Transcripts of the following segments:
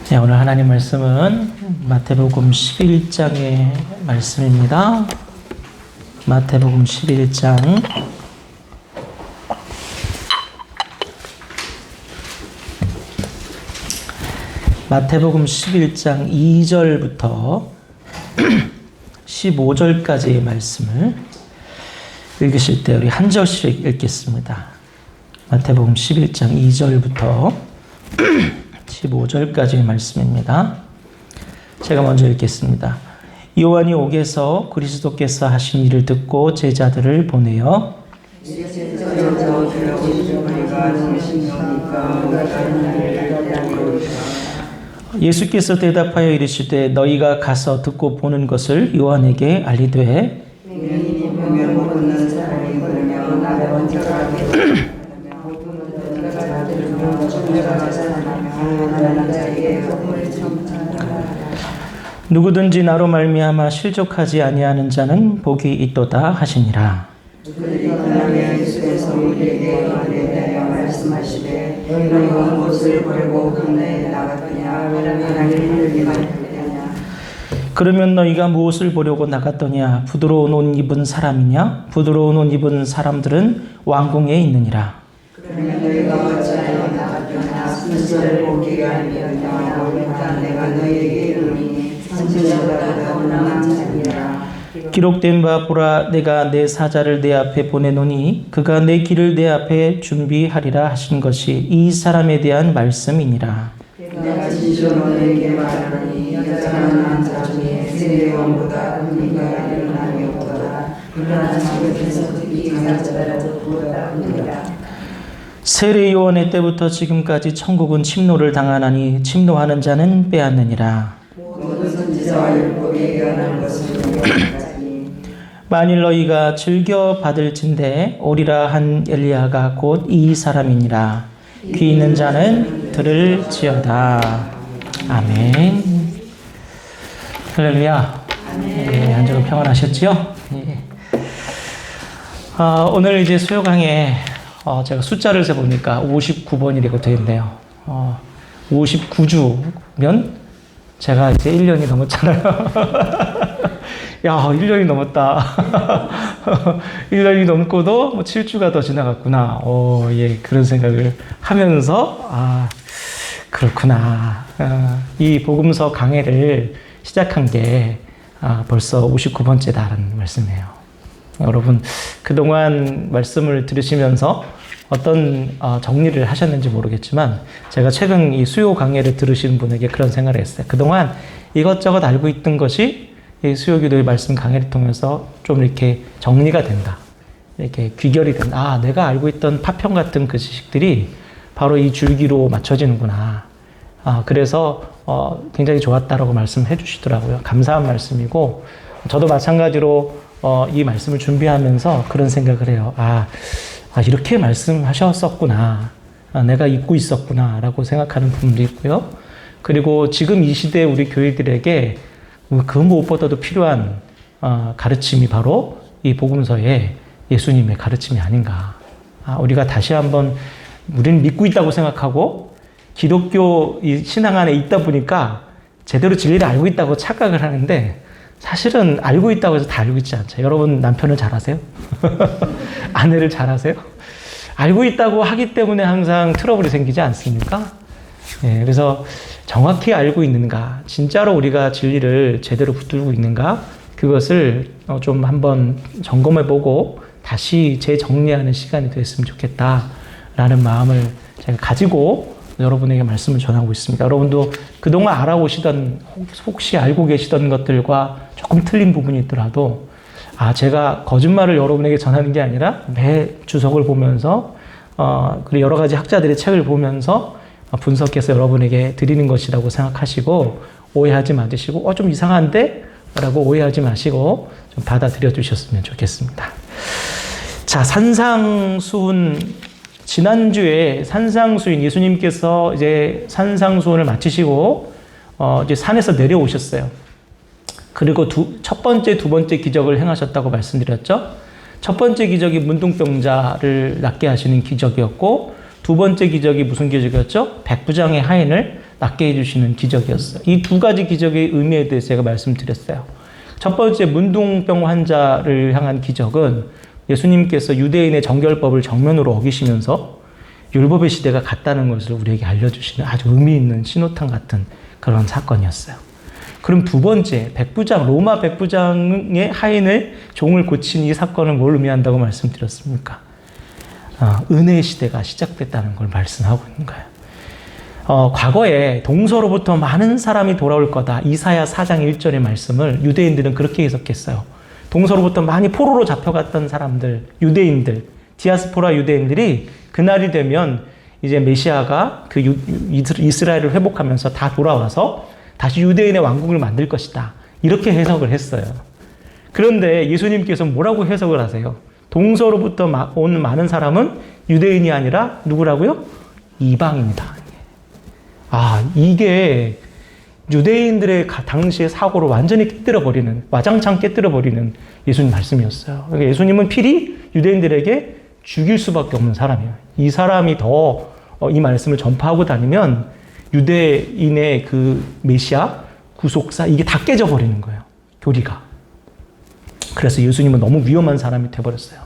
네, 오늘 하나님 말씀은 마태복음 11장의 말씀입니다. 마태복음 11장 마태복음 11장 2절부터 15절까지의 말씀을 읽으실 때 우리 한 절씩 읽겠습니다. 마태복음 11장 2절부터 15절까지의 말씀입니다. 제가 먼저 읽겠습니다. 요한이 옥에서 그리스도께서 하신 일을 듣고 제자들을 보내어 예수께서 대답하여 이르시되 너희가 가서 듣고 보는 것을 요한에게 알리되 누구든지 나로 말미암아 실족하지 아니하는 자는 복이 있도다 하시니라. 그러면 너희가 무엇을 보려고 나갔더냐? 부드러운 옷 입은 사람이냐? 부드러운 옷 입은 사람들은 왕궁에 있느니라. 그러면 너희가 어찌하여 나갔더냐? 선지자를 보기가 아니하였냐? 오니까 내가 너희에게 이르노니 선지자보다 더 나은 자니라. 기록된 바 보라 내가 내 사자를 내 앞에 보내노니 그가 내 길을 내 앞에 준비하리라 하신 것이 이 사람에 대한 말씀이니라. 내가 진실로 너희에게 말하노니 여자는 자 중에 세례 요한보다 은혜가 일어남이 없도다. 그러나 지극에서 특히 강자들을 부르다 하니라. 세례 요한의 때부터 지금까지 천국은 침노를 당하나니 침노하는 자는 빼앗느니라. 모든 선지자와 율법에 예언한 것을 만일 너희가 즐겨 받을진대 오리라 한 엘리야가 곧 이 사람이니라. 귀 있는 자는 들을지어다. 아멘. 할렐루야. 네, 한 주간 평안하셨지요? 네. 오늘 이제 수요 강에 제가 숫자를 세보니까 59번이라고 되어 있네요. 59주면 제가 이제 1년이 넘었잖아요. 야, 1년이 넘었다. 1년이 넘고도 뭐 7주가 더 지나갔구나. 예, 그런 생각을 하면서, 그렇구나. 이 복음서 강해를 시작한 게 벌써 59번째다라는 말씀이에요. 여러분, 그동안 말씀을 들으시면서 어떤 정리를 하셨는지 모르겠지만, 제가 최근 이 수요 강해를 들으신 분에게 그런 생각을 했어요. 그동안 이것저것 알고 있던 것이 이 수요기도의 말씀 강해를 통해서 좀 이렇게 정리가 된다. 이렇게 귀결이 된다. 내가 알고 있던 파편 같은 그 지식들이 바로 이 줄기로 맞춰지는구나. 그래서 굉장히 좋았다라고 말씀해 주시더라고요. 감사한 말씀이고, 저도 마찬가지로 이 말씀을 준비하면서 그런 생각을 해요. 이렇게 말씀하셨었구나. 내가 잊고 있었구나. 라고 생각하는 부분도 있고요. 그리고 지금 이 시대 우리 교회들에게 그 무엇보다도 필요한 가르침이 바로 이 복음서의 예수님의 가르침이 아닌가. 우리가 다시 한번 우리는 믿고 있다고 생각하고 기독교 신앙 안에 있다 보니까 제대로 진리를 알고 있다고 착각을 하는데 사실은 알고 있다고 해서 다 알고 있지 않죠. 여러분 남편을 잘 아세요? 아내를 잘 아세요? 알고 있다고 하기 때문에 항상 트러블이 생기지 않습니까? 예, 그래서 정확히 알고 있는가, 진짜로 우리가 진리를 제대로 붙들고 있는가, 그것을 좀 한번 점검해보고 다시 재정리하는 시간이 됐으면 좋겠다라는 마음을 제가 가지고 여러분에게 말씀을 전하고 있습니다. 여러분도 그동안 알아오시던, 혹시 알고 계시던 것들과 조금 틀린 부분이 있더라도 제가 거짓말을 여러분에게 전하는 게 아니라 매 주석을 보면서 그리고 여러 가지 학자들의 책을 보면서 분석해서 여러분에게 드리는 것이라고 생각하시고 오해하지 마시고 좀 이상한데? 라고 오해하지 마시고 좀 받아들여 주셨으면 좋겠습니다. 자, 산상수훈, 지난주에 산상수훈, 예수님께서 이제 산상수훈을 마치시고 이제 산에서 내려오셨어요. 그리고 첫 번째, 두 번째 기적을 행하셨다고 말씀드렸죠. 첫 번째 기적이 문둥병자를 낫게 하시는 기적이었고, 두 번째 기적이 무슨 기적이었죠? 백부장의 하인을 낫게 해주시는 기적이었어요. 이 두 가지 기적의 의미에 대해서 제가 말씀드렸어요. 첫 번째 문둥병 환자를 향한 기적은 예수님께서 유대인의 정결법을 정면으로 어기시면서 율법의 시대가 갔다는 것을 우리에게 알려주시는 아주 의미 있는 신호탄 같은 그런 사건이었어요. 그럼 두 번째, 백부장, 로마 백부장의 하인의 종을 고친 이 사건은 뭘 의미한다고 말씀드렸습니까? 은혜의 시대가 시작됐다는 걸 말씀하고 있는 거예요. 과거에 동서로부터 많은 사람이 돌아올 거다. 이사야 4장 1절의 말씀을 유대인들은 그렇게 해석했어요. 동서로부터 많이 포로로 잡혀갔던 사람들, 유대인들, 디아스포라 유대인들이 그날이 되면 이제 메시아가 그 이스라엘을 회복하면서 다 돌아와서 다시 유대인의 왕국을 만들 것이다. 이렇게 해석을 했어요. 그런데 예수님께서 뭐라고 해석을 하세요? 동서로부터 온 많은 사람은 유대인이 아니라 누구라고요? 이방인이다. 이게 유대인들의 당시의 사고를 완전히 깨뜨려버리는, 와장창 깨뜨려버리는 예수님 말씀이었어요. 그러니까 예수님은 필히 유대인들에게 죽일 수밖에 없는 사람이에요. 이 사람이 더 이 말씀을 전파하고 다니면 유대인의 그 메시아, 구속사, 이게 다 깨져버리는 거예요. 교리가. 그래서 예수님은 너무 위험한 사람이 돼버렸어요.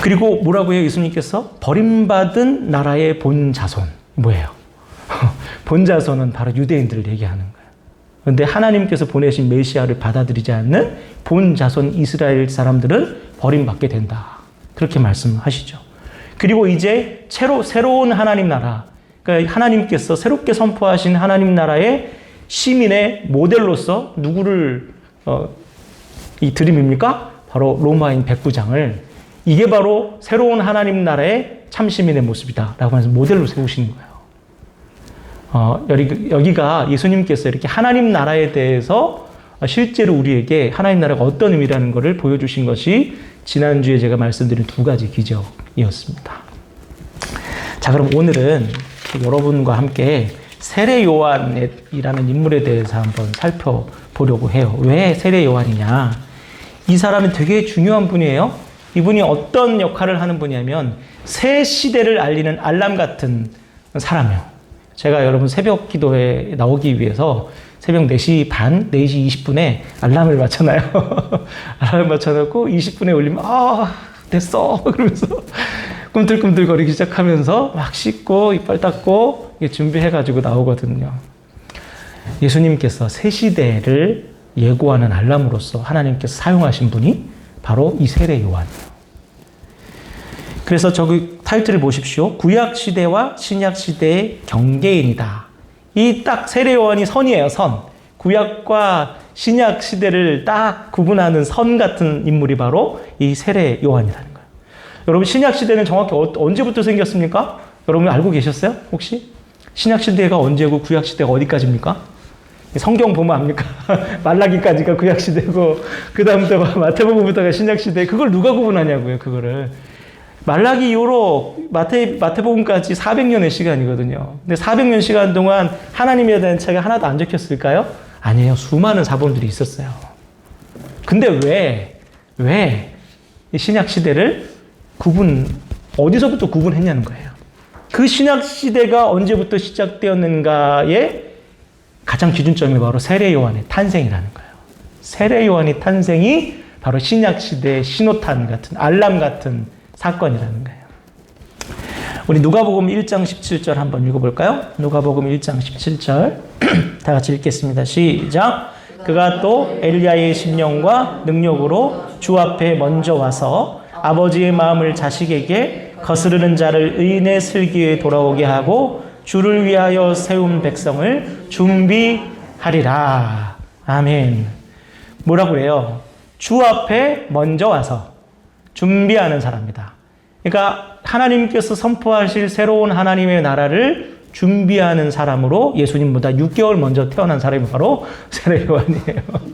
그리고 뭐라고 해요? 예수님께서 버림받은 나라의 본 자손. 뭐예요? 본 자손은 바로 유대인들을 얘기하는 거예요. 그런데 하나님께서 보내신 메시아를 받아들이지 않는 본 자손 이스라엘 사람들은 버림받게 된다. 그렇게 말씀하시죠. 그리고 이제 새로운 하나님 나라, 그러니까 하나님께서 새롭게 선포하신 하나님 나라의 시민의 모델로서 누구를 이 드림입니까? 바로 로마인 백부장을, 이게 바로 새로운 하나님 나라의 참시민의 모습이다라고 해서 모델로 세우시는 거예요. 여기가 예수님께서 이렇게 하나님 나라에 대해서 실제로 우리에게 하나님 나라가 어떤 의미라는 것을 보여주신 것이 지난주에 제가 말씀드린 두 가지 기적이었습니다. 자, 그럼 오늘은 여러분과 함께 세례 요한이라는 인물에 대해서 한번 살펴보려고 해요. 왜 세례 요한이냐? 이 사람은 되게 중요한 분이에요. 이분이 어떤 역할을 하는 분이냐면 새 시대를 알리는 알람 같은 사람이에요. 제가 여러분 새벽 기도에 나오기 위해서 새벽 4시 반, 4시 20분에 알람을 맞춰놔요. 알람을 맞춰놓고 20분에 울리면 됐어 그러면서 꿈틀꿈틀거리기 시작하면서 막 씻고 이빨 닦고 준비해가지고 나오거든요. 예수님께서 새 시대를 예고하는 알람으로서 하나님께서 사용하신 분이 바로 이 세례 요한이에요. 그래서 저기 타이틀을 보십시오. 구약 시대와 신약 시대의 경계인이다. 이 딱 세례 요한이 선이에요. 선. 구약과 신약 시대를 딱 구분하는 선 같은 인물이 바로 이 세례 요한이라는 거예요. 여러분 신약 시대는 정확히 언제부터 생겼습니까? 여러분 알고 계셨어요? 혹시? 신약 시대가 언제고 구약 시대가 어디까지입니까? 성경 보면 압니까? 말라기까지가 구약 시대고 그 다음부터 마태복음부터가 신약 시대. 그걸 누가 구분하냐고요, 그거를. 말라기 이후로 마태복음까지 400년의 시간이거든요. 근데 400년 시간 동안 하나님에 대한 책이 하나도 안 적혔을까요? 아니에요. 수많은 사본들이 있었어요. 근데 왜 이 신약 시대를 어디서부터 구분했냐는 거예요. 그 신약 시대가 언제부터 시작되었는가의 가장 기준점이 바로 세례 요한의 탄생이라는 거예요. 세례 요한의 탄생이 바로 신약 시대의 신호탄 같은, 알람 같은 사건이라는 거예요. 우리 누가복음 1장 17절 한번 읽어볼까요? 누가복음 1장 17절 다 같이 읽겠습니다. 시작. 그가 또 엘리야의 심령과 능력으로 주 앞에 먼저 와서 아버지의 마음을 자식에게 거스르는 자를 의인의 슬기에 돌아오게 하고 주를 위하여 세운 백성을 준비하리라. 아멘. 뭐라고 그래요? 주 앞에 먼저 와서 준비하는 사람이다. 그러니까 하나님께서 선포하실 새로운 하나님의 나라를 준비하는 사람으로 예수님보다 6개월 먼저 태어난 사람이 바로 세례 요한이에요.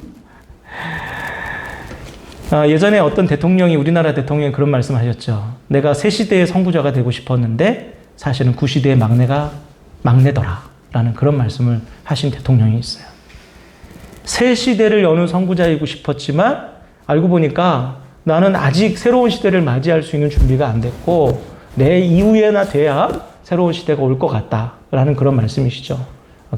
예전에 어떤 대통령이, 우리나라 대통령이 그런 말씀을 하셨죠. 내가 새 시대의 선구자가 되고 싶었는데 사실은 구시대의 막내더라 라는 그런 말씀을 하신 대통령이 있어요. 새 시대를 여는 선구자이고 싶었지만 알고 보니까 나는 아직 새로운 시대를 맞이할 수 있는 준비가 안 됐고 내 이후에나 돼야 새로운 시대가 올 것 같다라는 그런 말씀이시죠.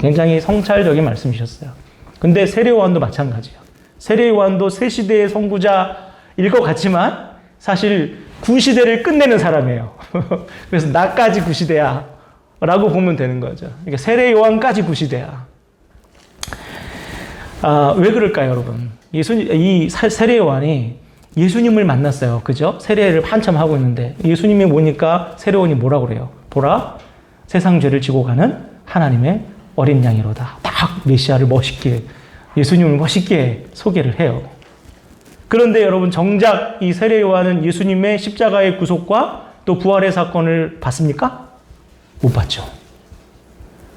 굉장히 성찰적인 말씀이셨어요. 근데 세례 요한도 마찬가지예요. 세례 요한도 새 시대의 선구자일 것 같지만 사실 구시대를 끝내는 사람이에요. 그래서 나까지 구시대야 라고 보면 되는 거죠. 그러니까 세례 요한까지 구시대야. 왜 그럴까요, 여러분? 이 세례 요한이 예수님을 만났어요. 그죠? 세례를 한참 하고 있는데 예수님이 보니까 세례 요한이 뭐라고 그래요? 보라, 세상 죄를 지고 가는 하나님의 어린 양이로다. 딱 메시아를 멋있게, 예수님을 멋있게 소개를 해요. 그런데 여러분, 정작 이 세례 요한은 예수님의 십자가의 구속과 또 부활의 사건을 봤습니까? 못 봤죠.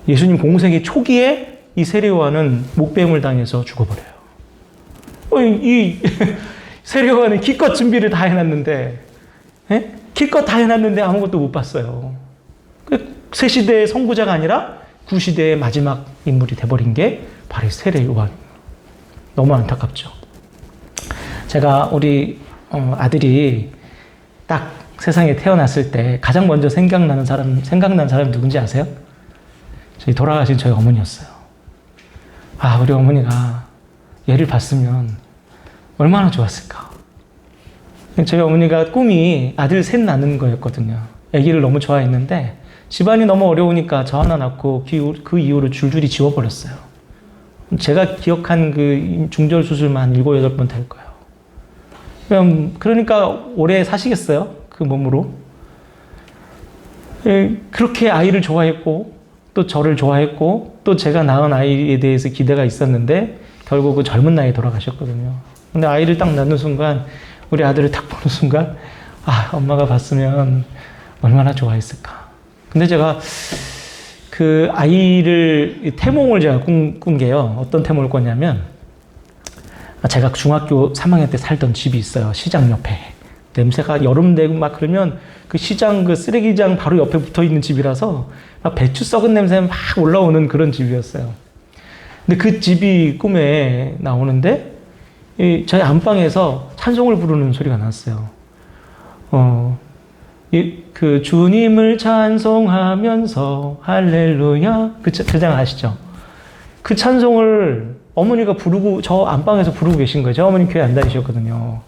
예수님 공생의 초기에 이 세례 요한은 목배임을 당해서 죽어버려요. 이 세례 요한은 기껏 준비를 다 해놨는데, 기껏 다 해놨는데 아무것도 못 봤어요. 새 시대의 선구자가 아니라 구시대의 마지막 인물이 돼버린 게 바로 세례 요한. 너무 안타깝죠. 제가 우리 아들이 딱 세상에 태어났을 때 가장 먼저 생각난 사람이 누군지 아세요? 돌아가신 저희 어머니였어요. 우리 어머니가 얘를 봤으면 얼마나 좋았을까. 저희 어머니가 꿈이 아들 셋 낳는 거였거든요. 아기를 너무 좋아했는데 집안이 너무 어려우니까 저 하나 낳고 그 이후로 줄줄이 지워버렸어요. 제가 기억한 그 중절 수술만 7, 8번 될 거예요. 그러니까 오래 사시겠어요? 그 몸으로. 그렇게 아이를 좋아했고 또 저를 좋아했고 또 제가 낳은 아이에 대해서 기대가 있었는데 결국은 젊은 나이에 돌아가셨거든요. 근데 아이를 딱 낳는 순간, 우리 아들을 딱 보는 순간, 엄마가 봤으면 얼마나 좋아했을까. 근데 제가 그 아이를, 태몽을 제가 꾼 게요. 어떤 태몽을 꿨냐면, 제가 중학교 3학년 때 살던 집이 있어요. 시장 옆에. 냄새가 여름 되고 막 그러면 그 시장, 그 쓰레기장 바로 옆에 붙어 있는 집이라서 막 배추 썩은 냄새 막 올라오는 그런 집이었어요. 근데 그 집이 꿈에 나오는데, 저희 안방에서 찬송을 부르는 소리가 났어요. 그 주님을 찬송하면서 할렐루야, 그 장 아시죠? 그 찬송을 어머니가 부르고 저 안방에서 부르고 계신 거예요. 어머니 교회 안 다니셨거든요.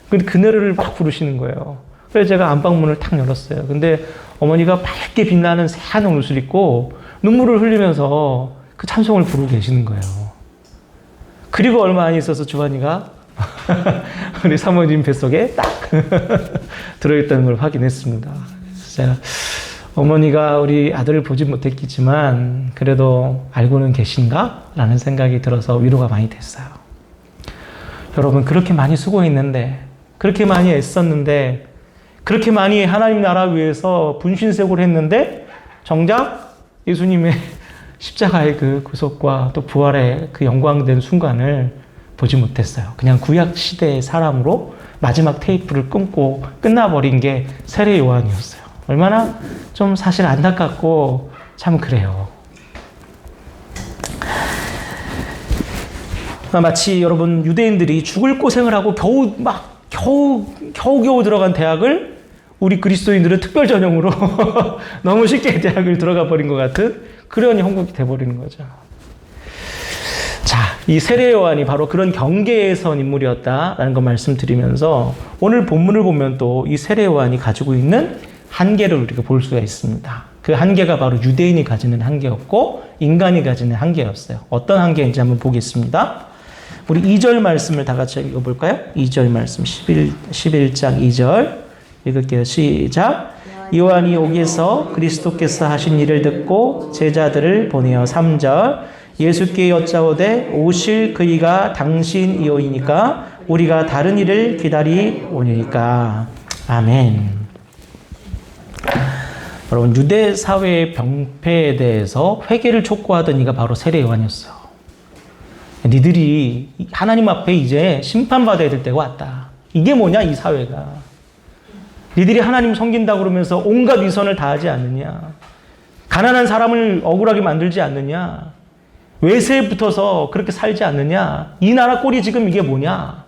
근데 그 노래를 막 부르시는 거예요. 그래서 제가 안방 문을 탁 열었어요. 근데 어머니가 밝게 빛나는 새하얀 옷을 입고 눈물을 흘리면서 그 찬송을 부르고 계시는 거예요. 그리고 얼마 안 있어서 주환이가 우리 사모님 뱃속에 딱 들어있다는 걸 확인했습니다. 그래서 제가 어머니가 우리 아들을 보지 못했겠지만 그래도 알고는 계신가? 라는 생각이 들어서 위로가 많이 됐어요. 여러분, 그렇게 많이 수고했는데, 그렇게 많이 애썼는데, 그렇게 많이 하나님 나라 위해서 분신색을 했는데 정작 예수님의 십자가의 그 구속과 또 부활의 그 영광된 순간을 보지 못했어요. 그냥 구약 시대의 사람으로 마지막 테이프를 끊고 끝나버린 게 세례 요한이었어요. 얼마나 좀 사실 안타깝고 참 그래요. 마치 여러분, 유대인들이 죽을 고생을 하고 겨우 들어간 대학을 우리 그리스도인들은 특별 전형으로 너무 쉽게 대학을 들어가 버린 것 같은 그런 형국이 돼버리는 거죠. 자, 이 세례 요한이 바로 그런 경계에 선 인물이었다라는 거 말씀드리면서 오늘 본문을 보면 또 이 세례 요한이 가지고 있는 한계를 우리가 볼 수가 있습니다. 그 한계가 바로 유대인이 가지는 한계였고 인간이 가지는 한계였어요. 어떤 한계인지 한번 보겠습니다. 우리 2절 말씀을 다 같이 읽어볼까요? 2절 말씀 11장 2절 읽을게요. 시작. 요한이 오기서 그리스도께서 하신 일을 듣고 제자들을 보내어 3절 예수께 여짜오되 오실 그이가 당신이오이니까 우리가 다른 일을 기다리오니까. 아멘. 여러분, 유대 사회의 병폐에 대해서 회개를 촉구하던 이가 바로 세례 요한이었어요. 니들이 하나님 앞에 이제 심판받아야 될 때가 왔다. 이게 뭐냐, 이 사회가. 니들이 하나님 섬긴다 그러면서 온갖 위선을 다하지 않느냐. 가난한 사람을 억울하게 만들지 않느냐. 외세에 붙어서 그렇게 살지 않느냐. 이 나라 꼴이 지금 이게 뭐냐.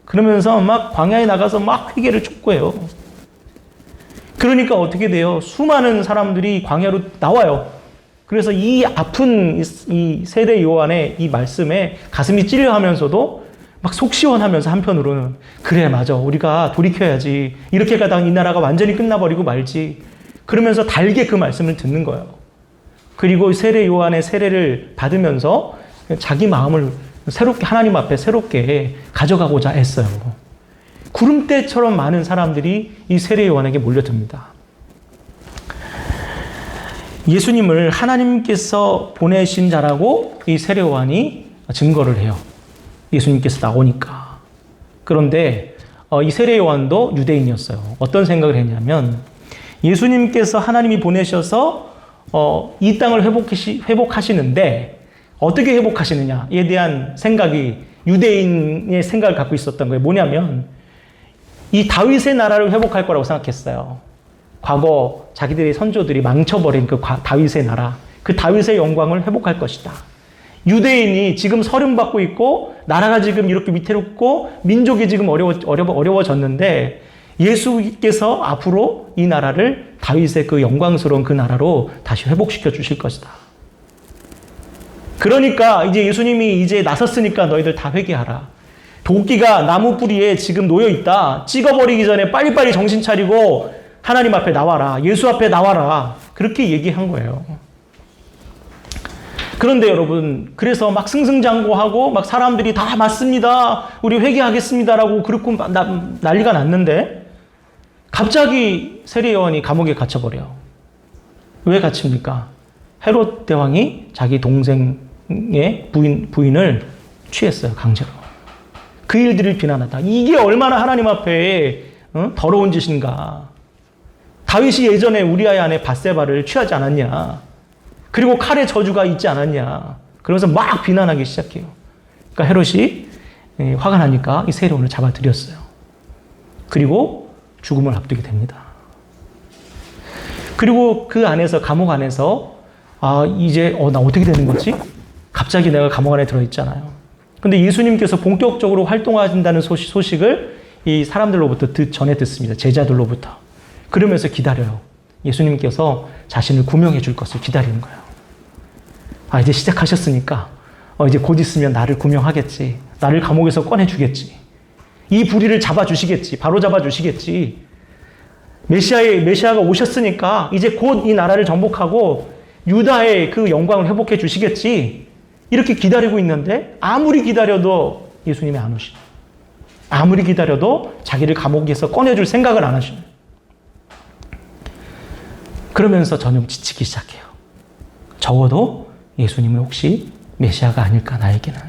그러면서 막 광야에 나가서 막 회개를 촉구해요. 그러니까 어떻게 돼요? 수많은 사람들이 광야로 나와요. 그래서 이 아픈 이 세례 요한의 이 말씀에 가슴이 찔려하면서도 막 속 시원하면서 한편으로는 그래 맞아 우리가 돌이켜야지 이렇게 가다가 이 나라가 완전히 끝나버리고 말지 그러면서 달게 그 말씀을 듣는 거예요. 그리고 세례 요한의 세례를 받으면서 자기 마음을 새롭게 하나님 앞에 새롭게 가져가고자 했어요. 구름대처럼 많은 사람들이 이 세례 요한에게 몰려듭니다. 예수님을 하나님께서 보내신 자라고 이 세례 요한이 증거를 해요. 예수님께서 나오니까. 그런데 이 세례 요한도 유대인이었어요. 어떤 생각을 했냐면 예수님께서 하나님이 보내셔서 이 땅을 회복하시는데 어떻게 회복하시느냐에 대한 생각이 유대인의 생각을 갖고 있었던 거예요. 뭐냐면 이 다윗의 나라를 회복할 거라고 생각했어요. 과거 자기들의 선조들이 망쳐버린 그 다윗의 나라, 그 다윗의 영광을 회복할 것이다. 유대인이 지금 서름받고 있고 나라가 지금 이렇게 위태롭고 민족이 지금 어려워졌는데 예수께서 앞으로 이 나라를 다윗의 그 영광스러운 그 나라로 다시 회복시켜 주실 것이다. 그러니까 이제 예수님이 이제 나섰으니까 너희들 다 회개하라. 도끼가 나무 뿌리에 지금 놓여 있다. 찍어버리기 전에 빨리빨리 정신 차리고 하나님 앞에 나와라. 예수 앞에 나와라. 그렇게 얘기한 거예요. 그런데 여러분, 그래서 막 승승장구하고 막 사람들이 다 맞습니다. 우리 회개하겠습니다라고 그렇고 난리가 났는데 갑자기 세례 요한이 감옥에 갇혀버려요. 왜 갇힙니까? 헤롯 대왕이 자기 동생의 부인을 취했어요. 강제로. 그 일들을 비난하다. 이게 얼마나 하나님 앞에 더러운 짓인가. 다윗이 예전에 우리아의 아내 밧세바를 취하지 않았냐. 그리고 칼의 저주가 있지 않았냐. 그러면서 막 비난하기 시작해요. 그러니까 헤롯이 화가 나니까 이 세례 요한을 잡아들였어요. 그리고 죽음을 앞두게 됩니다. 그리고 그 안에서 감옥 안에서 이제 나 어떻게 되는 거지? 갑자기 내가 감옥 안에 들어있잖아요. 근데 예수님께서 본격적으로 활동하신다는 소식을 이 사람들로부터 전해 듣습니다. 제자들로부터. 그러면서 기다려요. 예수님께서 자신을 구명해 줄 것을 기다리는 거예요. 이제 시작하셨으니까 이제 곧 있으면 나를 구명하겠지. 나를 감옥에서 꺼내주겠지. 이 불의를 잡아주시겠지. 바로 잡아주시겠지. 메시아가 오셨으니까 이제 곧 이 나라를 정복하고 유다의 그 영광을 회복해 주시겠지. 이렇게 기다리고 있는데 아무리 기다려도 예수님이 안 오시죠. 아무리 기다려도 자기를 감옥에서 꺼내줄 생각을 안 하시죠. 그러면서 점점 지치기 시작해요. 적어도 예수님은 혹시 메시아가 아닐까 나에게는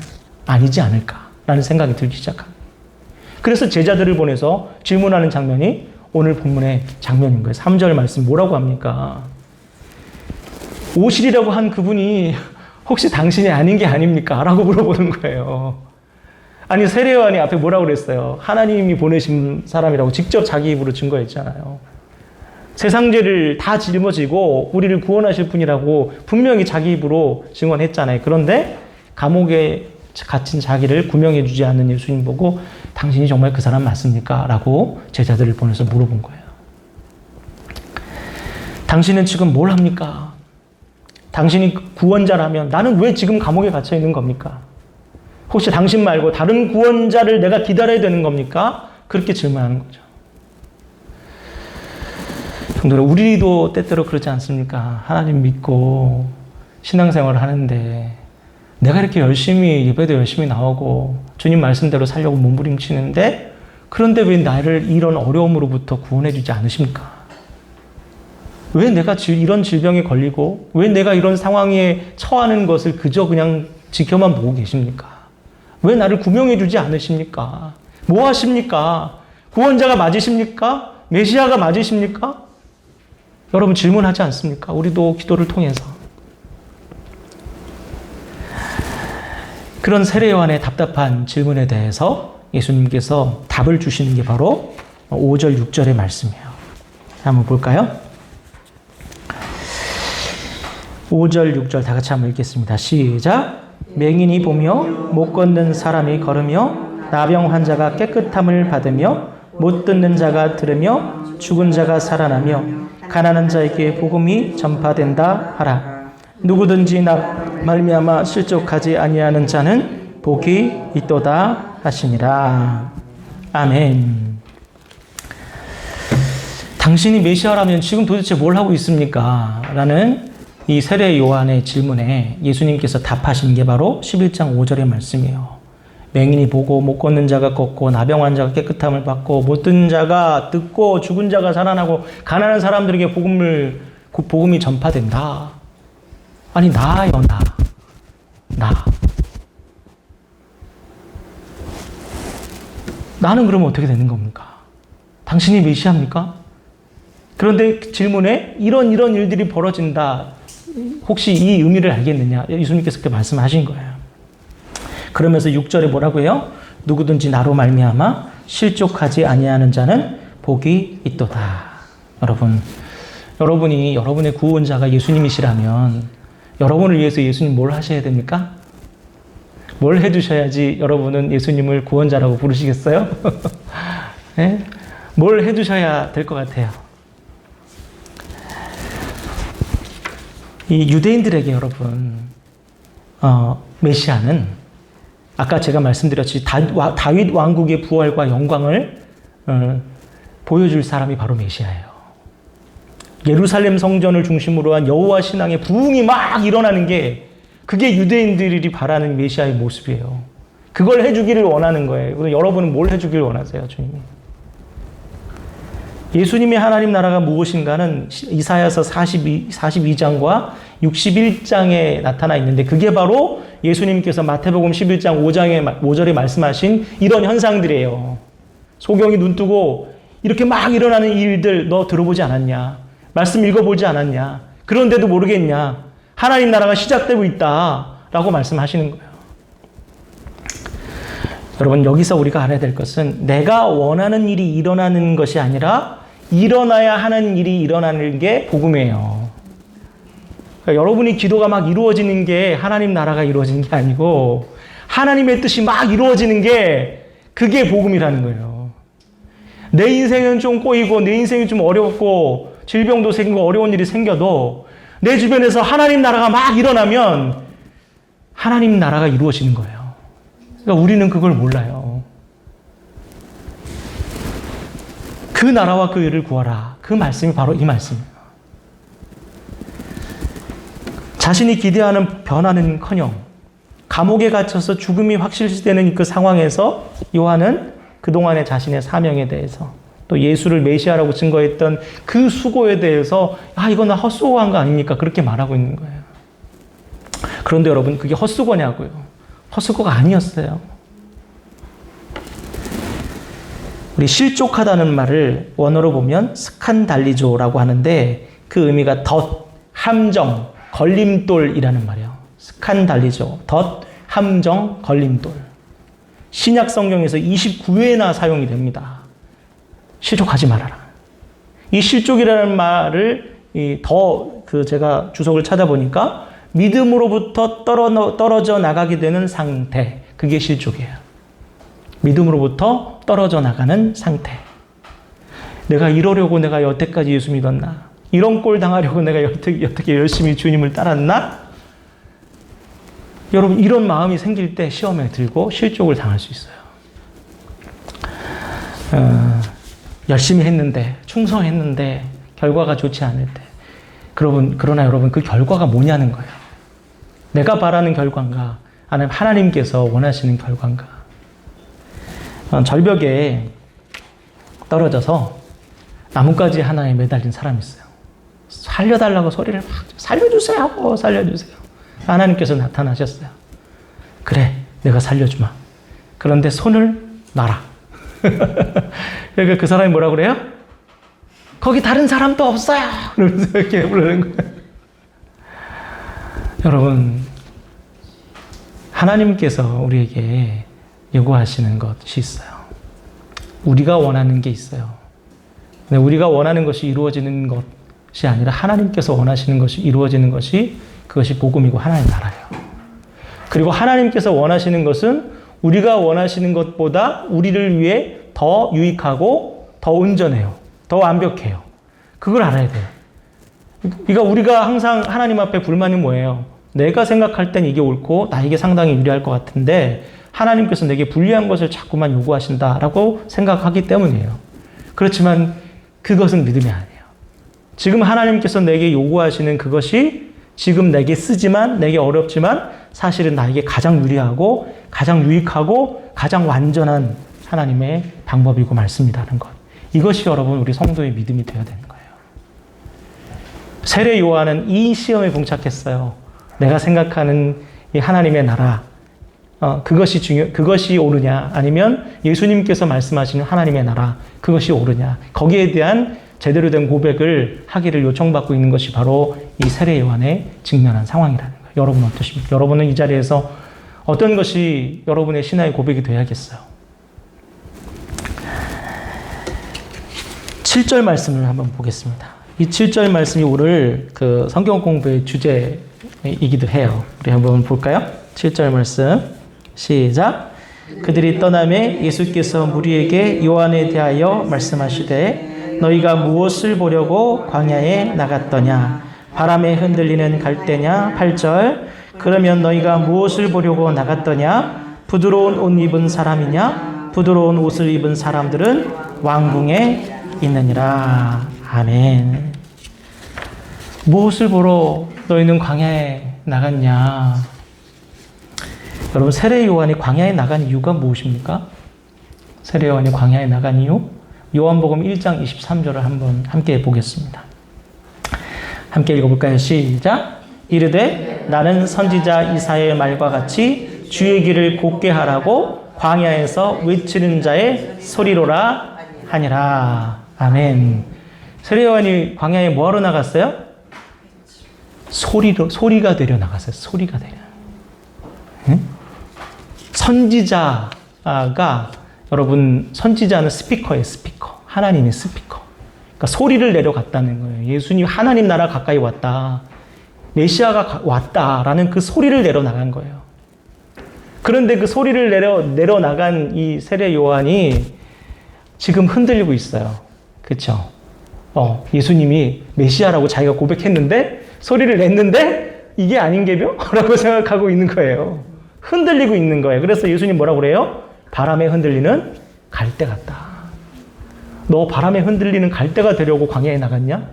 아니지 않을까라는 생각이 들기 시작합니다. 그래서 제자들을 보내서 질문하는 장면이 오늘 본문의 장면인 거예요. 3절 말씀 뭐라고 합니까? 오시리라고 한 그분이 혹시 당신이 아닌 게 아닙니까? 라고 물어보는 거예요. 아니 세례 요한이 앞에 뭐라고 그랬어요? 하나님이 보내신 사람이라고 직접 자기 입으로 증거했잖아요. 세상 죄를 다 짊어지고 우리를 구원하실 분이라고 분명히 자기 입으로 증언했잖아요. 그런데 감옥에 갇힌 자기를 구명해 주지 않는 예수님 보고 당신이 정말 그 사람 맞습니까? 라고 제자들을 보내서 물어본 거예요. 당신은 지금 뭘 합니까? 당신이 구원자라면 나는 왜 지금 감옥에 갇혀 있는 겁니까? 혹시 당신 말고 다른 구원자를 내가 기다려야 되는 겁니까? 그렇게 질문하는 거죠. 성도들, 우리도 때때로 그렇지 않습니까? 하나님 믿고 신앙생활을 하는데 내가 이렇게 열심히 예배도 열심히 나오고 주님 말씀대로 살려고 몸부림치는데 그런데 왜 나를 이런 어려움으로부터 구원해 주지 않으십니까? 왜 내가 이런 질병에 걸리고 왜 내가 이런 상황에 처하는 것을 그저 그냥 지켜만 보고 계십니까? 왜 나를 구명해 주지 않으십니까? 뭐 하십니까? 구원자가 맞으십니까? 메시아가 맞으십니까? 여러분 질문하지 않습니까? 우리도 기도를 통해서. 그런 세례 요한의 답답한 질문에 대해서 예수님께서 답을 주시는 게 바로 5절, 6절의 말씀이에요. 한번 볼까요? 5절, 6절 다 같이 한번 읽겠습니다. 시작. 맹인이 보며 못 걷는 사람이 걸으며 나병 환자가 깨끗함을 받으며 못 듣는 자가 들으며 죽은 자가 살아나며 가난한 자에게 복음이 전파된다 하라. 누구든지 나 말미암아 실족하지 아니하는 자는 복이 있도다 하시니라. 아멘. 당신이 메시아라면 지금 도대체 뭘 하고 있습니까? 라는 이 세례 요한의 질문에 예수님께서 답하신 게 바로 11장 5절의 말씀이에요. 맹인이 보고 못 걷는 자가 걷고 나병 환자가 깨끗함을 받고 못 듣는 자가 듣고 죽은 자가 살아나고 가난한 사람들에게 복음이 전파된다. 아니 나요 나. 나는 그러면 어떻게 되는 겁니까? 당신이 메시아입니까? 그런데 질문에 이런 일들이 벌어진다. 혹시 이 의미를 알겠느냐? 예수님께서 그렇게 말씀하신 거예요. 그러면서 6절에 뭐라고 해요? 누구든지 나로 말미암아 실족하지 아니하는 자는 복이 있도다. 여러분이 여러분의 구원자가 예수님이시라면 여러분을 위해서 예수님 뭘 하셔야 됩니까? 뭘 해주셔야지 여러분은 예수님을 구원자라고 부르시겠어요? 네? 뭘 해주셔야 될 것 같아요. 이 유대인들에게 여러분, 메시아는 아까 제가 말씀드렸듯이 다윗 왕국의 부활과 영광을 보여줄 사람이 바로 메시아예요. 예루살렘 성전을 중심으로 한 여호와 신앙의 부흥이 막 일어나는 게 그게 유대인들이 바라는 메시아의 모습이에요. 그걸 해주기를 원하는 거예요. 그래서 여러분은 뭘 해주기를 원하세요, 주님이? 예수님의 하나님 나라가 무엇인가는 이사야서 42장과 61장에 나타나 있는데 그게 바로 예수님께서 마태복음 11장 5절에 말씀하신 이런 현상들이에요. 소경이 눈 뜨고 이렇게 막 일어나는 일들 너 들어보지 않았냐? 말씀 읽어보지 않았냐? 그런데도 모르겠냐? 하나님 나라가 시작되고 있다라고 말씀하시는 거예요. 여러분 여기서 우리가 알아야 될 것은 내가 원하는 일이 일어나는 것이 아니라 일어나야 하는 일이 일어나는 게 복음이에요. 그러니까 여러분이 기도가 막 이루어지는 게 하나님 나라가 이루어지는 게 아니고 하나님의 뜻이 막 이루어지는 게 그게 복음이라는 거예요. 내 인생은 좀 꼬이고 내 인생이 좀 어렵고 질병도 생기고 어려운 일이 생겨도 내 주변에서 하나님 나라가 막 일어나면 하나님 나라가 이루어지는 거예요. 그러니까 우리는 그걸 몰라요. 그 나라와 그 일을 구하라. 그 말씀이 바로 이 말씀이에요. 자신이 기대하는 변화는커녕 감옥에 갇혀서 죽음이 확실시되는 그 상황에서 요한은 그동안의 자신의 사명에 대해서 또 예수를 메시아라고 증거했던 그 수고에 대해서 이건 나 헛수고한 거 아닙니까? 그렇게 말하고 있는 거예요. 그런데 여러분 그게 헛수고냐고요. 헛수고가 아니었어요. 우리 실족하다는 말을 원어로 보면 스칸달리조라고 하는데 그 의미가 덫, 함정, 걸림돌이라는 말이에요. 스칸달리조, 덫, 함정, 걸림돌. 신약 성경에서 29회나 사용이 됩니다. 실족하지 말아라. 이 실족이라는 말을 제가 주석을 찾아보니까 믿음으로부터 떨어져 나가게 되는 상태. 그게 실족이에요. 믿음으로부터 떨어져 나가는 상태. 내가 이러려고 내가 여태까지 예수 믿었나? 이런 꼴 당하려고 내가 여태까지 열심히 주님을 따랐나? 여러분 이런 마음이 생길 때 시험에 들고 실족을 당할 수 있어요. 열심히 했는데 충성했는데 결과가 좋지 않을 때 그러나 여러분 그 결과가 뭐냐는 거예요. 내가 바라는 결과인가 아니면 하나님께서 원하시는 결과인가. 절벽에 떨어져서 나뭇가지 하나에 매달린 사람이 있어요. 살려달라고 소리를 막 살려주세요. 살려주세요. 하나님께서 나타나셨어요. 그래 내가 살려주마. 그런데 손을 놔라. 그러니까 그 사람이 뭐라고 그래요? 거기 다른 사람도 없어요. 그러면서 이렇게 부르는 거예요. 여러분 하나님께서 우리에게 요구하시는 것이 있어요. 우리가 원하는 게 있어요. 근데 우리가 원하는 것이 이루어지는 것이 아니라 하나님께서 원하시는 것이 이루어지는 것이 그것이 복음이고 하나님 나라예요. 그리고 하나님께서 원하시는 것은 우리가 원하시는 것보다 우리를 위해 더 유익하고 더 온전해요. 더 완벽해요. 그걸 알아야 돼요. 그러니까 우리가 항상 하나님 앞에 불만이 뭐예요? 내가 생각할 땐 이게 옳고 나에게 상당히 유리할 것 같은데 하나님께서 내게 불리한 것을 자꾸만 요구하신다라고 생각하기 때문이에요. 그렇지만 그것은 믿음이 아니에요. 지금 하나님께서 내게 요구하시는 그것이 지금 내게 쓰지만 내게 어렵지만 사실은 나에게 가장 유리하고 가장 유익하고 가장 완전한 하나님의 방법이고 말씀이라는 것. 이것이 여러분 우리 성도의 믿음이 되어야 되는 거예요. 세례 요한은 이 시험에 봉착했어요. 내가 생각하는 이 하나님의 나라, 그것이 옳으냐, 아니면 예수님께서 말씀하시는 하나님의 나라, 그것이 옳으냐. 거기에 대한 제대로 된 고백을 하기를 요청받고 있는 것이 바로 이 세례 요한의 직면한 상황이라는 거예요. 여러분 어떠십니까? 여러분은 이 자리에서 어떤 것이 여러분의 신앙의 고백이 되어야겠어요? 7절 말씀을 한번 보겠습니다. 이 7절 말씀이 오늘 그 성경 공부의 주제이기도 해요. 우리 한번 볼까요? 7절 말씀 시작. 그들이 떠나매 예수께서 무리에게 요한에 대하여 말씀하시되 너희가 무엇을 보려고 광야에 나갔더냐? 바람에 흔들리는 갈대냐? 8절. 그러면 너희가 무엇을 보려고 나갔더냐? 부드러운 옷 입은 사람이냐? 부드러운 옷을 입은 사람들은 왕궁에 있느니라. 아멘. 무엇을 보러 너희는 광야에 나갔냐? 여러분, 세례 요한이 광야에 나간 이유가 무엇입니까? 세례 요한이 광야에 나간 이유? 요한복음 1장 23절을 한번 함께 보겠습니다. 함께 읽어볼까요? 시작. 이르되 나는 선지자 이사야의 말과 같이 주의 길을 곧게 하라고 광야에서 외치는 자의 소리로라 하니라. 아멘. 세례 요한이 광야에 뭐하러 나갔어요? 소리가 되려 나갔어요. 소리가 되려. 응? 선지자가 여러분, 선지자는 스피커예요. 스피커. 하나님의 스피커. 그러니까 소리를 내려갔다는 거예요. 예수님 하나님 나라 가까이 왔다. 메시아가 왔다라는 그 소리를 내려나간 거예요. 그런데 그 소리를 내려나간 이 세례 요한이 지금 흔들리고 있어요. 그렇죠? 예수님이 메시아라고 자기가 고백했는데 소리를 냈는데 이게 아닌게벼? 라고 생각하고 있는 거예요. 흔들리고 있는 거예요. 그래서 예수님 뭐라고 그래요? 바람에 흔들리는 갈대 같다. 너 바람에 흔들리는 갈대가 되려고 광야에 나갔냐?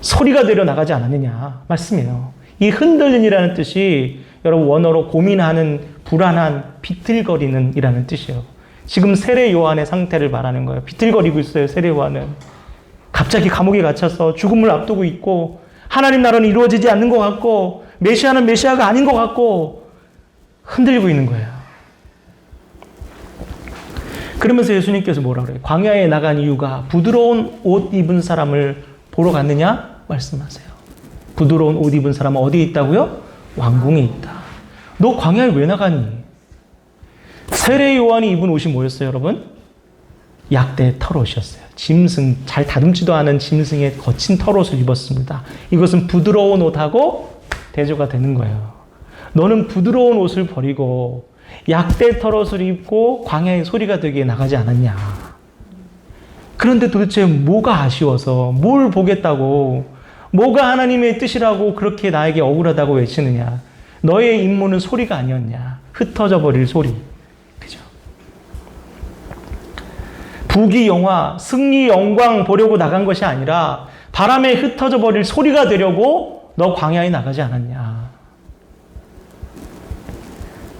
소리가 되려 나가지 않았느냐? 말씀이에요. 이 흔들린이라는 뜻이 여러분 원어로 고민하는, 불안한, 비틀거리는 이라는 뜻이에요. 지금 세례 요한의 상태를 말하는 거예요. 비틀거리고 있어요. 세례 요한은. 갑자기 감옥에 갇혀서 죽음을 앞두고 있고 하나님 나라는 이루어지지 않는 것 같고 메시아는 메시아가 아닌 것 같고 흔들리고 있는 거예요. 그러면서 예수님께서 뭐라 그래요? 광야에 나간 이유가 부드러운 옷 입은 사람을 보러 갔느냐? 말씀하세요. 부드러운 옷 입은 사람은 어디에 있다고요? 왕궁에 있다. 너 광야에 왜 나갔니? 세례 요한이 입은 옷이 뭐였어요, 여러분? 약대 털옷이었어요. 짐승, 잘 다듬지도 않은 짐승의 거친 털옷을 입었습니다. 이것은 부드러운 옷하고 대조가 되는 거예요. 너는 부드러운 옷을 버리고 약대 털옷을 입고 광야의 소리가 되게 나가지 않았냐. 그런데 도대체 뭐가 아쉬워서, 뭘 보겠다고, 뭐가 하나님의 뜻이라고 그렇게 나에게 억울하다고 외치느냐. 너의 임무는 소리가 아니었냐. 흩어져 버릴 소리. 그죠? 부귀 영화, 승리 영광 보려고 나간 것이 아니라 바람에 흩어져 버릴 소리가 되려고 너 광야에 나가지 않았냐.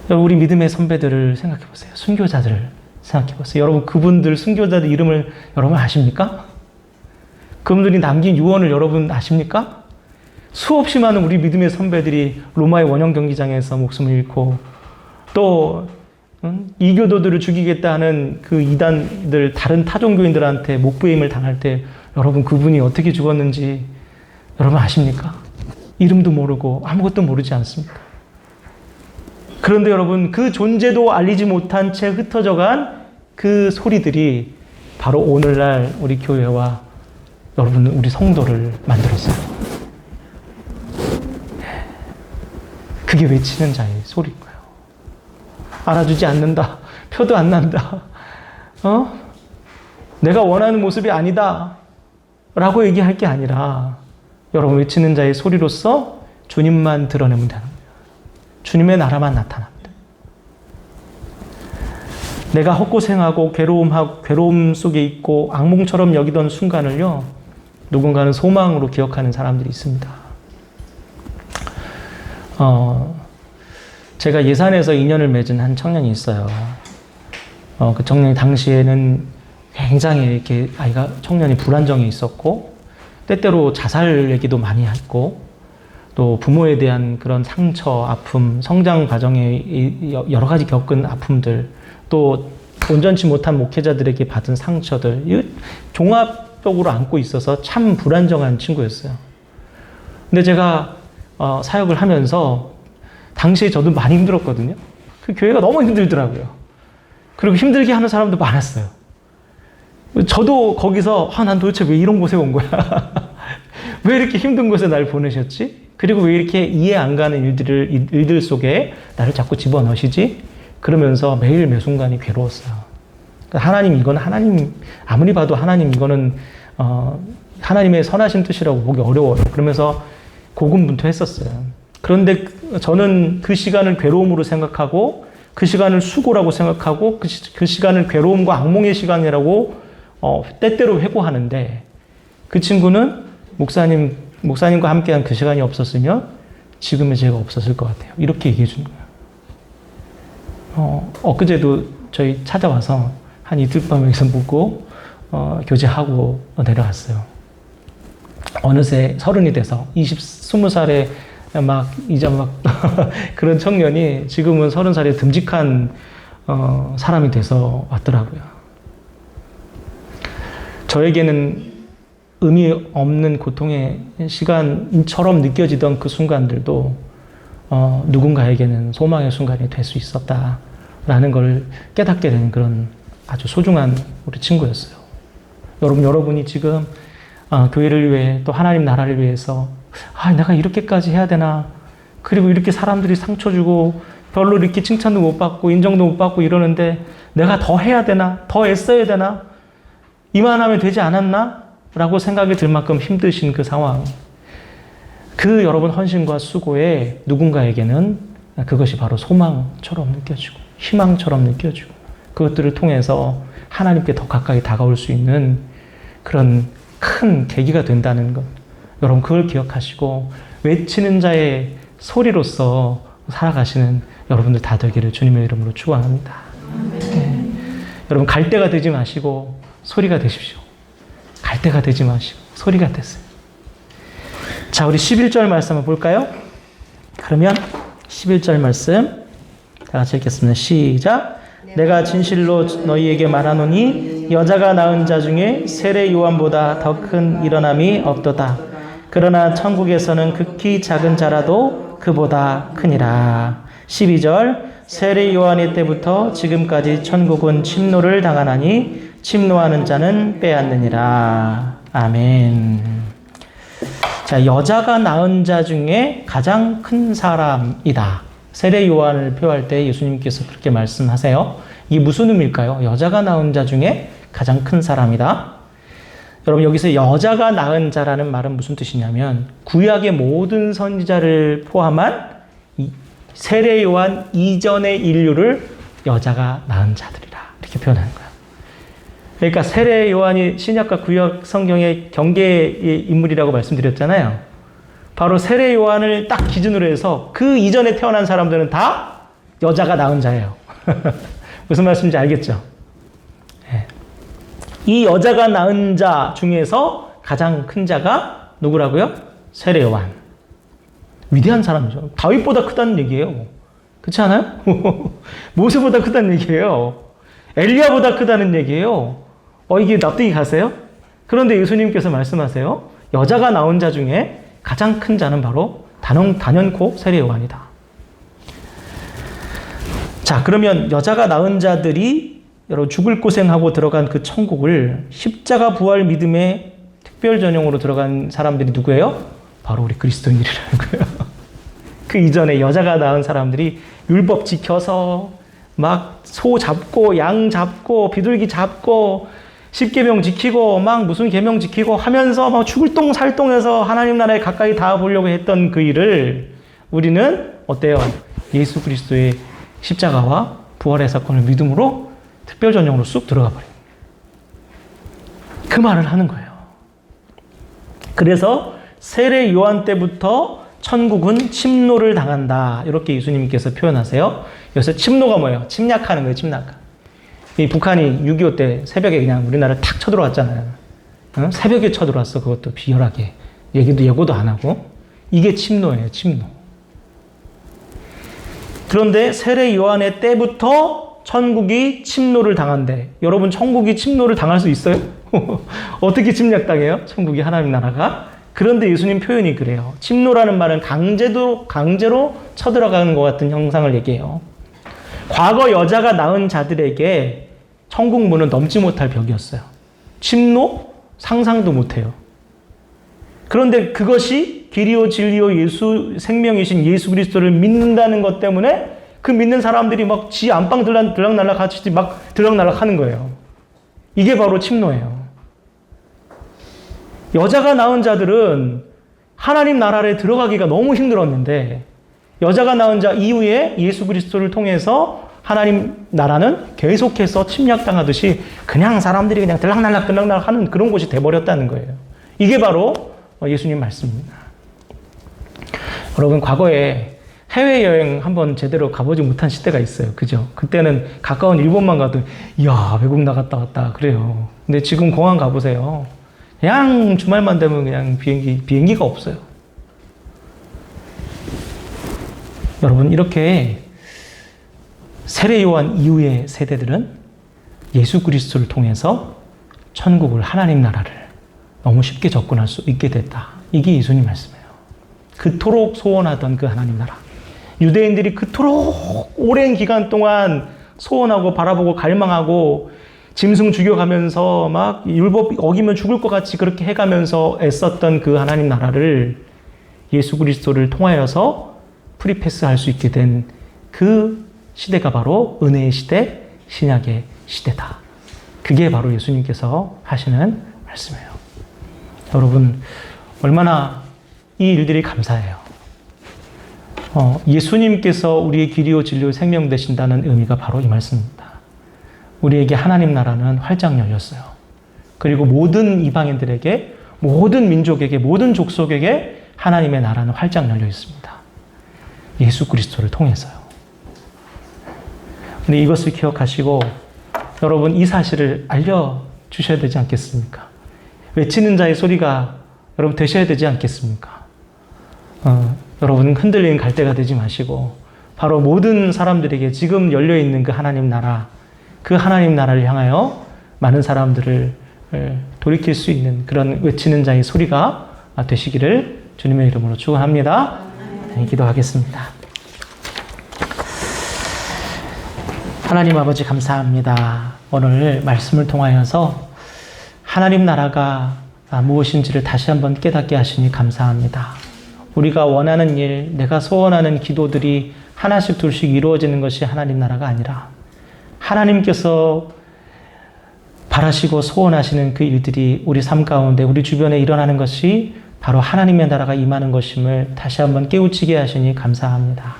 우리 믿음의 선배들을 생각해 보세요. 순교자들을 생각해 보세요. 여러분, 그분들 순교자들 이름을 여러분 아십니까? 그분들이 남긴 유언을 여러분 아십니까? 수없이 많은 우리 믿음의 선배들이 로마의 원형 경기장에서 목숨을 잃고 또 이교도들을 죽이겠다 하는 그 이단들, 다른 타종교인들한테 목부임을 당할 때 여러분 그분이 어떻게 죽었는지 여러분 아십니까? 이름도 모르고 아무것도 모르지 않습니까? 그런데 여러분, 그 존재도 알리지 못한 채 흩어져간 그 소리들이 바로 오늘날 우리 교회와 여러분, 우리 성도를 만들었어요. 그게 외치는 자의 소리인 거예요. 알아주지 않는다. 표도 안 난다. 내가 원하는 모습이 아니다 라고 얘기할 게 아니라 여러분 외치는 자의 소리로서 주님만 드러내면 되는 거예요. 주님의 나라만 나타납니다. 내가 헛고생하고 괴로움 속에 있고 악몽처럼 여기던 순간을요, 누군가는 소망으로 기억하는 사람들이 있습니다. 제가 예산에서 인연을 맺은 한 청년이 있어요. 그 청년이 당시에는 굉장히 이렇게 청년이 불안정해 있었고, 때때로 자살 얘기도 많이 했고, 또 부모에 대한 그런 상처, 아픔, 성장 과정에 여러 가지 겪은 아픔들, 또 온전치 못한 목회자들에게 받은 상처들, 종합적으로 안고 있어서 참 불안정한 친구였어요. 근데 제가 사역을 하면서 당시에 저도 많이 힘들었거든요. 그 교회가 너무 힘들더라고요. 그리고 힘들게 하는 사람도 많았어요. 저도 거기서 난 도대체 왜 이런 곳에 온 거야? 왜 이렇게 힘든 곳에 날 보내셨지? 그리고 왜 이렇게 이해 안 가는 일들 속에 나를 자꾸 집어넣으시지? 그러면서 매일 매 순간이 괴로웠어요. 하나님, 아무리 봐도 하나님, 이거는 하나님의 선하신 뜻이라고 보기 어려워요. 그러면서 고군분투했었어요. 그런데 저는 그 시간을 괴로움으로 생각하고, 그 시간을 수고라고 생각하고, 그 시간을 괴로움과 악몽의 시간이라고 때때로 회고하는데, 그 친구는 목사님과 함께한 그 시간이 없었으면 지금의 제가 없었을 것 같아요. 이렇게 얘기해 주는 거예요. 엊그제도 저희 찾아와서 한 이틀 밤 여기서 묵고 교제하고 내려갔어요. 어느새 30이 돼서 20살에 이제 그런 청년이 지금은 30살에 듬직한 사람이 돼서 왔더라고요. 저에게는 의미 없는 고통의 시간처럼 느껴지던 그 순간들도 누군가에게는 소망의 순간이 될 수 있었다라는 걸 깨닫게 되는 그런 아주 소중한 우리 친구였어요. 여러분이 지금 교회를 위해 또 하나님 나라를 위해서 내가 이렇게까지 해야 되나, 그리고 이렇게 사람들이 상처 주고 별로 이렇게 칭찬도 못 받고 인정도 못 받고 이러는데 내가 더 해야 되나, 더 애써야 되나, 이만하면 되지 않았나? 라고 생각이 들 만큼 힘드신 그 상황, 그 여러분 헌신과 수고에 누군가에게는 그것이 바로 소망처럼 느껴지고 희망처럼 느껴지고, 그것들을 통해서 하나님께 더 가까이 다가올 수 있는 그런 큰 계기가 된다는 것, 여러분 그걸 기억하시고 외치는 자의 소리로서 살아가시는 여러분들 다 되기를 주님의 이름으로 축원합니다. 네. 여러분 갈 때가 되지 마시고 소리가 되십시오. 갈 때가 되지 마시고 소리가 되세요. 자, 우리 11절 말씀 한번 볼까요? 그러면 11절 말씀 다 같이 읽겠습니다. 시작. 내가 진실로 너희에게 말하노니 여자가 낳은 자 중에 세례 요한보다 더 큰 일어남이 없도다. 그러나 천국에서는 극히 작은 자라도 그보다 크니라. 12절. 세례 요한의 때부터 지금까지 천국은 침노를 당하나니 침노하는 자는 빼앗느니라. 아멘. 자, 여자가 낳은 자 중에 가장 큰 사람이다. 세례 요한을 표할 때 예수님께서 그렇게 말씀하세요. 이게 무슨 의미일까요? 여자가 낳은 자 중에 가장 큰 사람이다. 여러분 여기서 여자가 낳은 자라는 말은 무슨 뜻이냐면 구약의 모든 선지자를 포함한 세례 요한 이전의 인류를 여자가 낳은 자들이라 이렇게 표현하는 거예요. 그러니까 세례 요한이 신약과 구약 성경의 경계의 인물이라고 말씀드렸잖아요. 바로 세례 요한을 딱 기준으로 해서 그 이전에 태어난 사람들은 다 여자가 낳은 자예요. 무슨 말씀인지 알겠죠? 네. 이 여자가 낳은 자 중에서 가장 큰 자가 누구라고요? 세례 요한. 위대한 사람이죠. 다윗보다 크다는 얘기예요. 그렇지 않아요? 모세보다 크다는 얘기예요. 엘리야보다 크다는 얘기예요. 이게 납득이 가세요? 그런데 예수님께서 말씀하세요. 여자가 낳은 자 중에 가장 큰 자는 바로 단연코 세례 요한이다. 자, 그러면 여자가 낳은 자들이 여러분 죽을 고생하고 들어간 그 천국을 십자가 부활 믿음의 특별 전용으로 들어간 사람들이 누구예요? 바로 우리 그리스도인들이라는 거예요. 그 이전에 여자가 낳은 사람들이 율법 지켜서 막 소 잡고 양 잡고 비둘기 잡고 십계명 지키고 막 무슨 계명 지키고 하면서 막 죽을 똥 살똥해서 하나님 나라에 가까이 닿아보려고 했던 그 일을 우리는 어때요? 예수 그리스도의 십자가와 부활의 사건을 믿음으로 특별 전형으로 쑥 들어가 버려요. 그 말을 하는 거예요. 그래서 세례 요한 때부터 천국은 침노를 당한다. 이렇게 예수님께서 표현하세요. 여기서 침노가 뭐예요? 침략하는 거예요. 침략. 이 북한이 6.25 때 새벽에 그냥 우리나라를 탁 쳐들어왔잖아요. 응? 새벽에 쳐들어왔어. 그것도 비열하게. 예고도 안 하고. 이게 침노예요. 침노. 그런데 세례 요한의 때부터 천국이 침노를 당한대. 여러분 천국이 침노를 당할 수 있어요? 어떻게 침략당해요? 천국이 하나님 나라가? 그런데 예수님 표현이 그래요. 침노라는 말은 강제로 쳐들어가는 것 같은 형상을 얘기해요. 과거 여자가 낳은 자들에게 천국 문은 넘지 못할 벽이었어요. 침노? 상상도 못해요. 그런데 그것이 길이요 진리요 예수 생명이신 예수 그리스도를 믿는다는 것 때문에 그 믿는 사람들이 막 지 안방 들락날락 같이 막 들락날락 하는 거예요. 이게 바로 침노예요. 여자가 낳은 자들은 하나님 나라에 들어가기가 너무 힘들었는데 여자가 낳은 자 이후에 예수 그리스도를 통해서 하나님 나라는 계속해서 침략당하듯이 그냥 사람들이 그냥 들락날락 하는 그런 곳이 돼버렸다는 거예요. 이게 바로 예수님 말씀입니다. 여러분 과거에 해외여행 한번 제대로 가보지 못한 시대가 있어요. 그죠? 그때는 가까운 일본만 가도 이야 외국 나갔다 왔다 그래요. 근데 지금 공항 가보세요. 그냥 주말만 되면 그냥 비행기가 없어요. 여러분 이렇게 세례 요한 이후의 세대들은 예수 그리스도를 통해서 천국을 하나님 나라를 너무 쉽게 접근할 수 있게 됐다. 이게 예수님 말씀이에요. 그토록 소원하던 그 하나님 나라. 유대인들이 그토록 오랜 기간 동안 소원하고 바라보고 갈망하고 짐승 죽여가면서 막 율법 어기면 죽을 것 같이 그렇게 해가면서 애썼던 그 하나님 나라를 예수 그리스도를 통하여서 프리패스할 수 있게 된 그 시대가 바로 은혜의 시대, 신약의 시대다. 그게 바로 예수님께서 하시는 말씀이에요. 여러분 얼마나 이 일들이 감사해요. 예수님께서 우리의 길이요 진리요 생명 되신다는 의미가 바로 이 말씀입니다. 우리에게 하나님 나라는 활짝 열렸어요. 그리고 모든 이방인들에게, 모든 민족에게, 모든 족속에게 하나님의 나라는 활짝 열려 있습니다. 예수 그리스도를 통해서요. 근데 이것을 기억하시고 여러분 이 사실을 알려주셔야 되지 않겠습니까? 외치는 자의 소리가 여러분 되셔야 되지 않겠습니까? 여러분 흔들리는 갈대가 되지 마시고 바로 모든 사람들에게 지금 열려있는 그 하나님 나라, 그 하나님 나라를 향하여 많은 사람들을 돌이킬 수 있는 그런 외치는 자의 소리가 되시기를 주님의 이름으로 축원합니다. 기도하겠습니다. 하나님 아버지 감사합니다. 오늘 말씀을 통하여서 하나님 나라가 무엇인지를 다시 한번 깨닫게 하시니 감사합니다. 우리가 원하는 일, 내가 소원하는 기도들이 하나씩 둘씩 이루어지는 것이 하나님 나라가 아니라 하나님께서 바라시고 소원하시는 그 일들이 우리 삶 가운데 우리 주변에 일어나는 것이 바로 하나님의 나라가 임하는 것임을 다시 한번 깨우치게 하시니 감사합니다.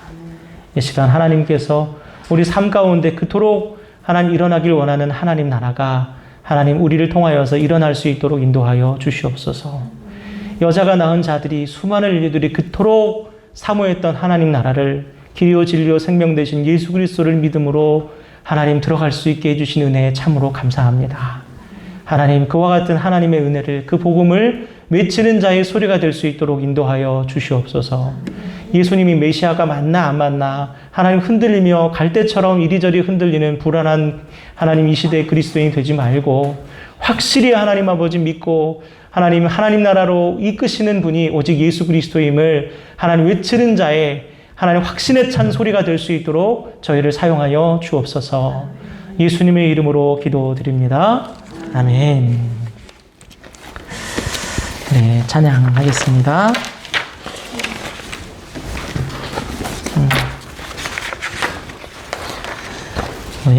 이 시간 하나님께서 우리 삶 가운데 그토록 하나님 일어나길 원하는 하나님 나라가 하나님 우리를 통하여서 일어날 수 있도록 인도하여 주시옵소서. 여자가 낳은 자들이 수많은 인류들이 그토록 사모했던 하나님 나라를 길이요 진리요 생명 되신 예수 그리스도를 믿음으로 하나님 들어갈 수 있게 해주신 은혜에 참으로 감사합니다. 하나님 그와 같은 하나님의 은혜를 그 복음을 외치는 자의 소리가 될 수 있도록 인도하여 주시옵소서. 예수님이 메시아가 맞나 안 맞나 하나님 흔들리며 갈대처럼 이리저리 흔들리는 불안한 하나님 이 시대의 그리스도인이 되지 말고 확실히 하나님 아버지 믿고 하나님 나라로 이끄시는 분이 오직 예수 그리스도임을 하나님 외치는 자의 하나님 확신에 찬 소리가 될 수 있도록 저희를 사용하여 주옵소서. 예수님의 이름으로 기도드립니다. 아멘. 네, 찬양하겠습니다.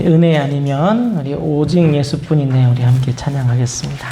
은혜 아니면 우리 오직 예수뿐이네 우리 함께 찬양하겠습니다.